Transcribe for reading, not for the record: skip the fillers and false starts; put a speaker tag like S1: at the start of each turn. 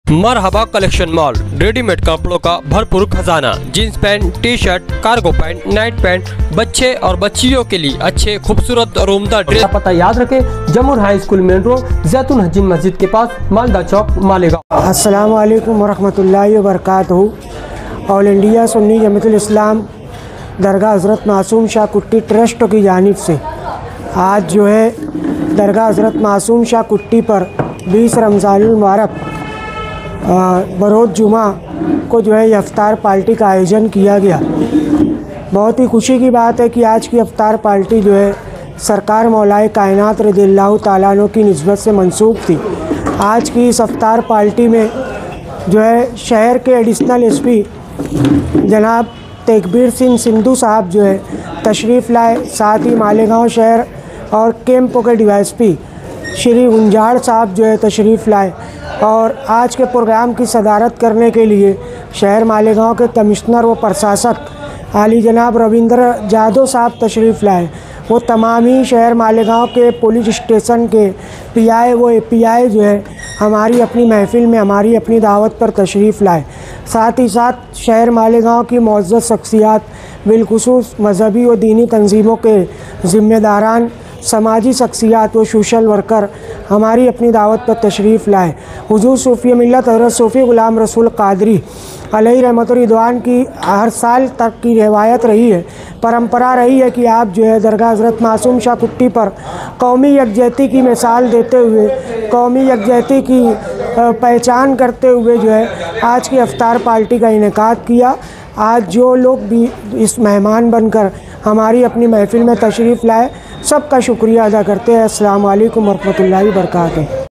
S1: मरहबा collection mall, readymade कपड़ों का भरपूर खजाना। Jeans pant, T shirt, cargo pant, night pant, बच्चे और बच्चियों के लिए अच्छे खूबसूरत और उम्दा ड्रेस।
S2: पता याद रखें, जमुर हाई स्कूल मेन रोड, जैतून हजीन मस्जिद के पास, मालदा चौक, मालेगांव।
S3: अस्सलाम वालेकुम वरहमतुल्लाहि वबरकातुहू। ऑल इंडिया सुन्नी जमीयतुल इस्लाम दरगाह हज़रत मासूम शाह कुट्टी ट्रस्ट की जानिब से आज जो है दरगाह हज़रत मासूम शाह कुट्टी पर 20 रमज़ानुल मुबारक बरोज़ जुमा को जो है इफ्तार पार्टी का आयोजन किया गया। बहुत ही खुशी की बात है कि आज की इफ्तार पार्टी जो है सरकार मौलाए कायनात रज़ियल्लाहु ताला अन्हु की निस्बत से मंसूब थी। आज की इस इफ्तार पार्टी में जो है शहर के एडिशनल एसपी जनाब तेकबीर सिंह सिंधु साहब जो है तशरीफ़ लाए, साथ ही मालेगांव शहर और कैंप के डीवाईएसपी श्री गुंजाड़ साहब जो है तशरीफ़ लाए और आज के प्रोग्राम की सदारत करने के लिए शहर मालेगांव के कमिश्नर व प्रशासक आली जनाब रविंद्र जादव साहब तशरीफ़ लाए। वो तमाम ही शहर मालेगांव के पुलिस स्टेशन के पीआई व एपीआई जो है हमारी अपनी महफ़िल में हमारी अपनी दावत पर तशरीफ़ लाए। साथ ही साथ शहर मालेगांव की मुअज़्ज़ज़ शख्सियात बिलखुसूस मज़हबी व दीनी तंजीमों के ज़िम्मेदारान, समाजी शख्सियात व सोशल वर्कर हमारी अपनी दावत पर तशरीफ़ लाए। हुज़ूर सूफ़ी मिल्लत हज़रत सूफ़ी ग़ुलाम रसूल क़ादरी अलैहि रहमत व रिदवान की हर साल तक की रिवायत रही है, परंपरा रही है कि आप जो है दरगाह हज़रत मासूम शाह कुट्टी पर कौमी यकजहती की मिसाल देते हुए, कौमी यकजहती की पहचान करते हुए जो है आज की इफ्तार पार्टी का इनेकाद किया। आज जो लोग भी इस मेहमान बनकर हमारी अपनी महफ़िल में तशरीफ़ लाए, सबका शुक्रिया अदा करते हैं। अस्सलाम वालेकुम वरहमतुल्लाहि वबरकातुहू।